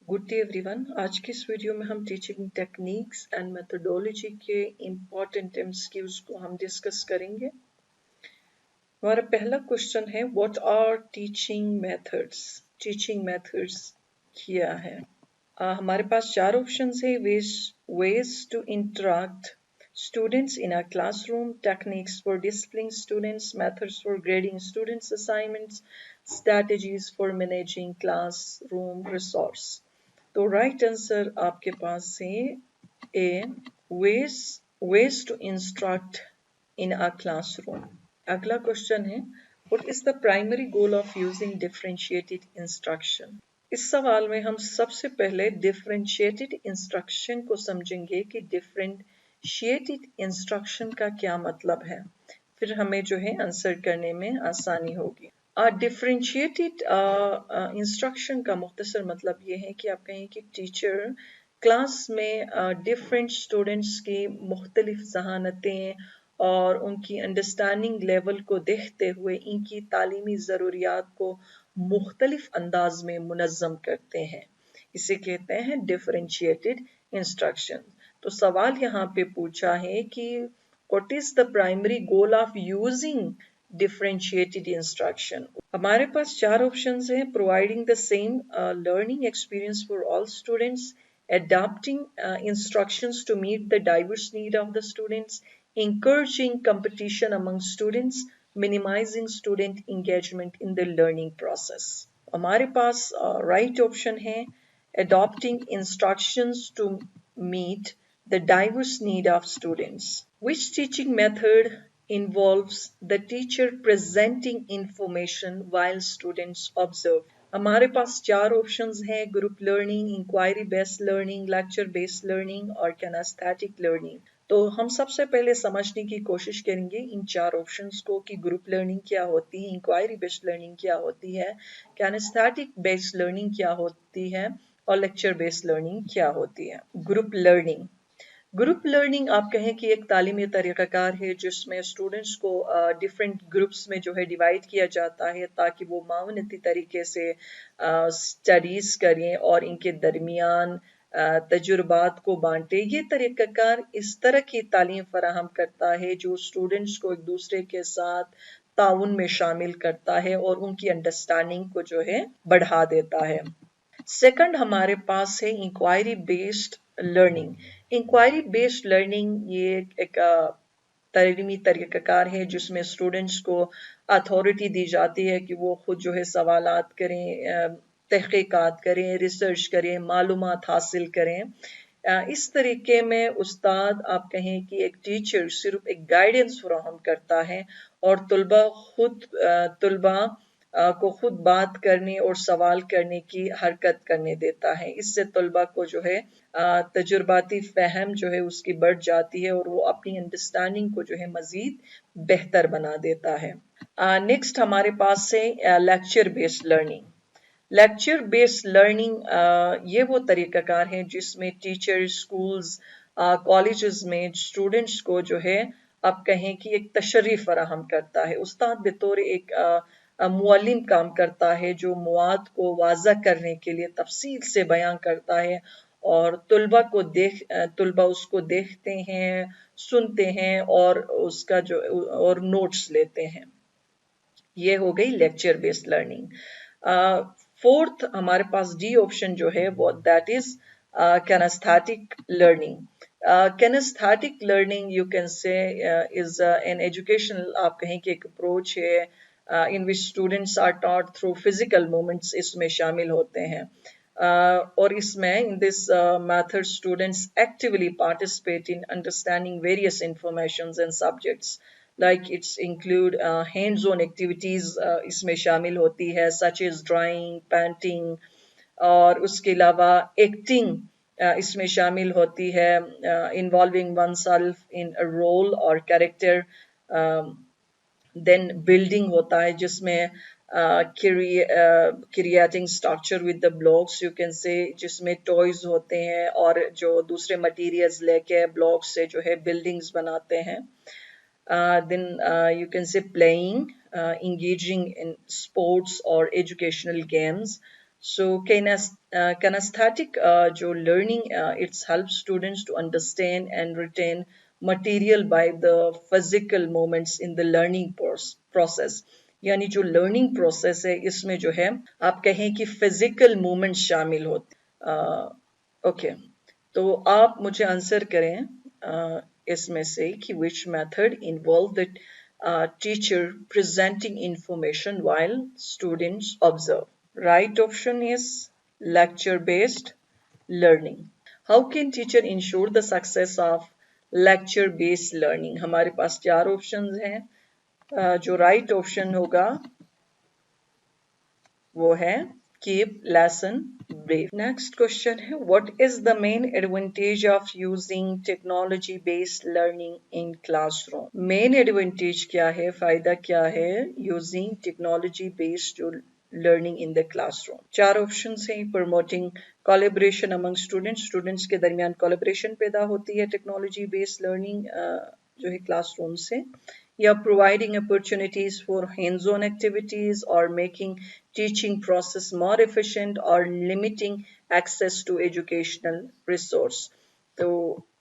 Good day everyone. आज की इस वीडियो में हम टीचिंग टेक्निक्स एंड मेथोडोलॉजी के इम्पॉर्टेंट एमसीक्यूज को हम डिस्कस करेंगे। हमारा पहला क्वेश्चन है what are teaching methods. Teaching methods क्या है? हमारे पास चार ऑप्शंस है। ways to interact students in a classroom, techniques for disciplining students, methods for grading students assignments, strategies for managing classroom resource। तो राइट आंसर आपके पास है ए, ways to instruct in a classroom। अगला question है what is the primary goal of using differentiated instruction. इस सवाल में हम सबसे पहले डिफरेंशिएटेड इंस्ट्रक्शन को समझेंगे कि डिफरेंशिएटेड इंस्ट्रक्शन का क्या मतलब है, फिर हमें जो है आंसर करने में आसानी होगी। डिफरेंशिएटेड इंस्ट्रक्शन का मुख्तसर मतलब ये है कि आप कहें कि टीचर क्लास में डिफरेंट स्टूडेंट्स की मुख्तलिफ जहानतें और उनकी अंडरस्टैंडिंग लेवल को देखते हुए इनकी तालीमी ज़रूरियात को मुख्तलिफ अंदाज में मुनज़्ज़म करते हैं। इसे कहते हैं डिफरेंशिएटेड इंस्ट्रक्शन। तो सवाल यहाँ पे पूछा है कि what is the primary goal of using differentiated instruction. हमारे पास चार ऑप्शंस हैं। Providing the same learning experience for all students, adapting instructions to meet the diverse need of the students, encouraging competition among students, minimizing student engagement in the learning process। हमारे पास right option है adopting instructions to meet the diverse need of students। Which teaching method involves the teacher presenting information while students observe? हमारे पास चार options हैं। Group learning, inquiry based learning, lecture based learning और kinesthetic learning. तो हम सबसे पहले समझने की कोशिश करेंगे इन चार ऑप्शंस को कि ग्रुप लर्निंग क्या होती है, इंक्वायरी बेस्ड लर्निंग क्या होती है, किनेस्थेटिक बेस्ड लर्निंग क्या होती है और लेक्चर बेस्ड लर्निंग क्या होती है। ग्रुप लर्निंग आप कहें कि एक तालीमी तरीक़ाकार है जिसमें स्टूडेंट्स को डिफरेंट ग्रुप्स में जो है डिवाइड किया जाता है ताकि वो मावनती तरीके से स्टडीज़ करें और इनके दरमियान तजुर्बात को बांटे। ये तरीक़ाकार इस तरह की तालीम फराहम करता है जो स्टूडेंट्स को एक दूसरे के साथ ताउन में शामिल करता है और उनकी अंडरस्टैंडिंग को जो है बढ़ा देता है। सेकंड हमारे पास है inquiry based learning. Inquiry based learning ये एक तालीमी तरीक़ाकार है जिसमें स्टूडेंट्स को अथॉरिटी दी जाती है कि वो खुद जो है सवालात करें, तहक़ीक़ात करें, रिसर्च करें, मालूमात हासिल करें। इस तरीके में उस्ताद आप कहें कि एक टीचर सिर्फ एक गाइडेंस फराहम करता है और तुलबा को खुद बात करने और सवाल करने की हरकत करने देता है। इससे तलबा को जो है तजुर्बाती फ़हम जो है उसकी बढ़ जाती है और वो अपनी अंडरस्टैंडिंग को जो है मज़ीद बेहतर बना देता है। नेक्स्ट हमारे पास है lecture based learning. Lecture based learning ये वो तरीक़ाकार है जिसमें टीचर स्कूल्स कॉलेजेस में स्टूडेंट्स को जो है आप कहें कि एक तशरीफ़ फराहम करता है। उस्ताद बतौर एक मुअल्लिम काम करता है जो मवाद को वाज़ा करने के लिए तफसील से बयान करता है और तुलबा उसको देखते हैं, सुनते हैं और उसका जो और नोट्स लेते हैं। ये हो गई लेक्चर बेस्ड लर्निंग। फोर्थ हमारे पास डी ऑप्शन जो है वो that is kinaesthetic learning. Kinaesthetic learning you can से इज एन एजुकेशनल आप कहें कि एक अप्रोच है in which students are taught through physical movements इसमें शामिल होते हैं। और इसमें in this method students actively participate in understanding various informations and subjects like it's include hands-on activities इसमें शामिल होती है such as drawing, painting और उसके अलावा acting इसमें शामिल होती है involving oneself in a role or character। Then building होता है जिसमें creating structure with the blocks you can say, जिसमें टॉयज होते हैं और जो दूसरे मटेरियल्स लेके ब्लॉक्स से जो है बिल्डिंग्स बनाते हैं। Then you can say playing, engaging in sports or educational games, So kinesthetic जो learning, it helps students to understand and retain material by the physical moments in the learning process. यानी जो learning process है इसमें जो है आप कहें कि physical movements शामिल होते। ओके, तो आप मुझे आंसर करें इसमें से कि which method involve the teacher presenting information while students observe. Right option is lecture-based learning. How can teacher ensure the success of lecture-based learning? हमारे पास चार options हैं। जो right option होगा वो है keep lesson brief. Next question है what is the main advantage of using technology based learning in classroom? Main advantage क्या है, फायदा क्या है using technology based learning in the classroom? चार options हैं। promoting collaboration among students के दरमियान collaboration पैदा होती है technology based learning जो है classroom से, या providing opportunities for hands-on activities or making teaching process more efficient or limiting access to educational resource। तो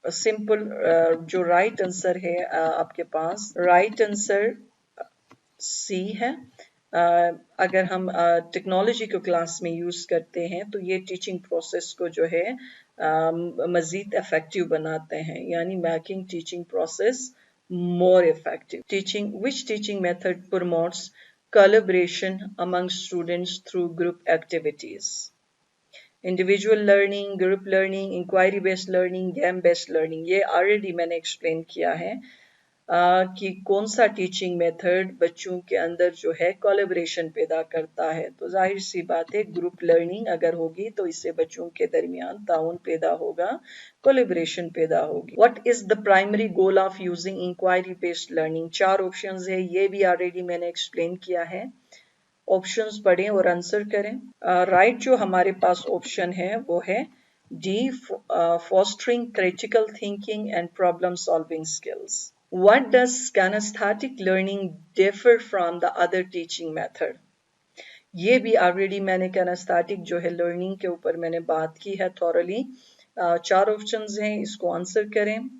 सिंपल जो राइट आंसर है आपके पास राइट आंसर सी है। अगर हम टेक्नोलॉजी को क्लास में यूज़ करते हैं तो ये टीचिंग प्रोसेस को जो है मज़ीद इफ़ेक्टिव बनाते हैं, यानी making teaching process more effective. Which teaching method promotes collaboration among students through group activities? Individual learning, group learning, inquiry based learning, game based learning। ये already मैंने explain किया है कि कौन सा टीचिंग मेथड बच्चों के अंदर जो है कोलैबोरेशन पैदा करता है। तो जाहिर सी बात है ग्रुप लर्निंग अगर होगी तो इससे बच्चों के दरमियान ताउन पैदा होगा, कोलैबोरेशन पैदा होगी। What is the primary goal of using inquiry based learning? चार ऑप्शंस है, ये भी ऑलरेडी मैंने एक्सप्लेन किया है। ऑप्शंस पढ़ें और आंसर करें। राइट जो हमारे पास ऑप्शन है वो है D, fostering critical thinking and problem solving skills. What does kinesthetic learning differ from the other teaching method? ये भी ऑलरेडी मैंने kinesthetic जो है लर्निंग के ऊपर मैंने बात की है थॉरली। चार ऑप्शंस हैं, इसको आंसर करें।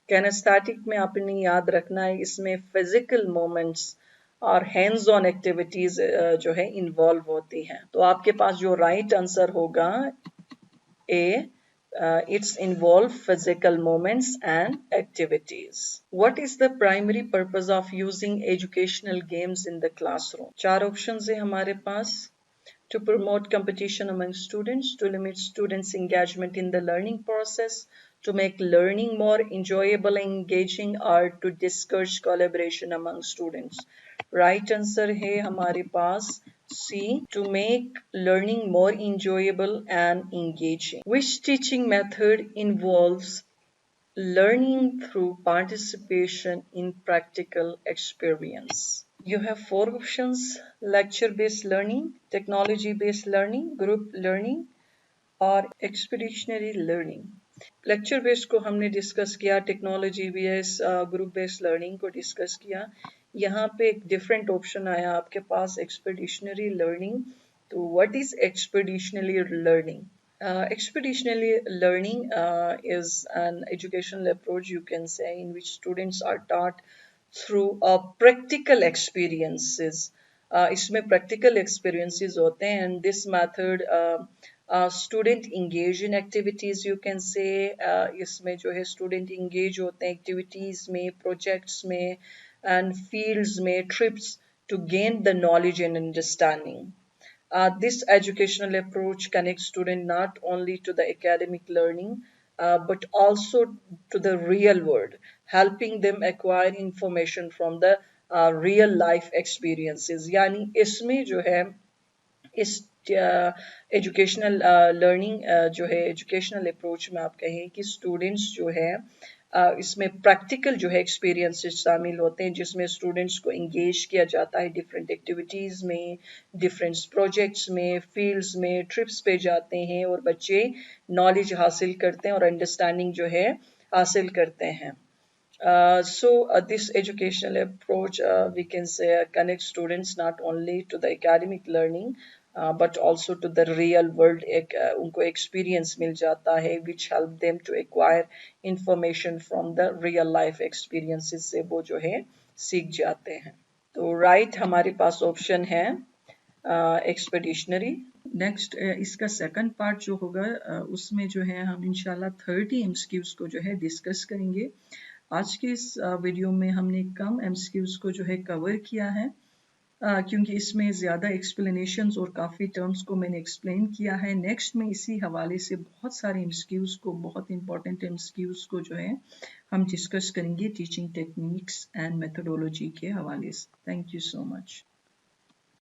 kinesthetic में आपने याद रखना है इसमें फिजिकल मोमेंट्स और हैंड्स ऑन एक्टिविटीज जो है इन्वॉल्व होती हैं। तो आपके पास जो राइट आंसर होगा ए, it's involve physical moments and activities. What is the primary purpose of using educational games in the classroom? चार options है हमारे पास। To promote competition among students, to limit students' engagement in the learning process, to make learning more enjoyable and engaging, or to discourage collaboration among students. Right answer है हमारे पास C, to make learning more enjoyable and engaging. Which teaching method involves learning through participation in practical experience? You have four options: lecture-based learning, technology-based learning, group learning और expeditionary learning। Lecture based को हमने discuss किया, technology based group based learning को discuss किया। यहाँ पे एक different option आया आपके पास एक्सपेडिशनरी लर्निंग। तो what is expeditionary learning? Expeditionary learning is an educational approach, you can say, in which students are taught through practical experiences. इसमें practical experiences होते हैं and this method student engage in activities, you can say, इसमें जो है student engage होते हैं activities में, projects में and fields में, trips to gain the knowledge and understanding. This educational approach connects students not only to the academic learning but also to the real world, helping them acquire information from the real life experiences। यानी इसमें जो है इस educational learning जो है educational approach में आप कहें कि स्टूडेंट्स जो है इसमें प्रैक्टिकल जो है एक्सपीरियंसेस शामिल होते हैं जिसमें स्टूडेंट्स को इंगेज किया जाता है डिफरेंट एक्टिविटीज़ में, डिफरेंट प्रोजेक्ट्स में, फील्ड्स में, ट्रिप्स पे जाते हैं और बच्चे नॉलेज हासिल करते हैं और अंडरस्टैंडिंग जो है हासिल करते हैं। So this educational approach we can say connects students not only to the academic learning but also to the real world एक उनको एक्सपीरियंस मिल जाता है which help them to acquire information from the real life experiences से वो जो है सीख जाते हैं। तो राइट हमारे पास ऑप्शन है एक्सपेडिशनरी। नेक्स्ट इसका सेकंड पार्ट जो होगा उसमें जो है हम इंशाल्लाह 30 एमसीक्यूज को जो है डिस्कस करेंगे। आज के इस वीडियो में हमने कम एमसीक्यूज को जो है कवर किया है क्योंकि इसमें ज़्यादा एक्सप्लेनेशंस और काफ़ी टर्म्स को मैंने एक्सप्लेन किया है। नेक्स्ट में इसी हवाले से बहुत सारे एमसीक्यूज को, बहुत इंपॉर्टेंट एमसीक्यूज को जो है हम डिस्कस करेंगे टीचिंग टेक्निक्स एंड मेथोडोलॉजी के हवाले से। Thank you so much.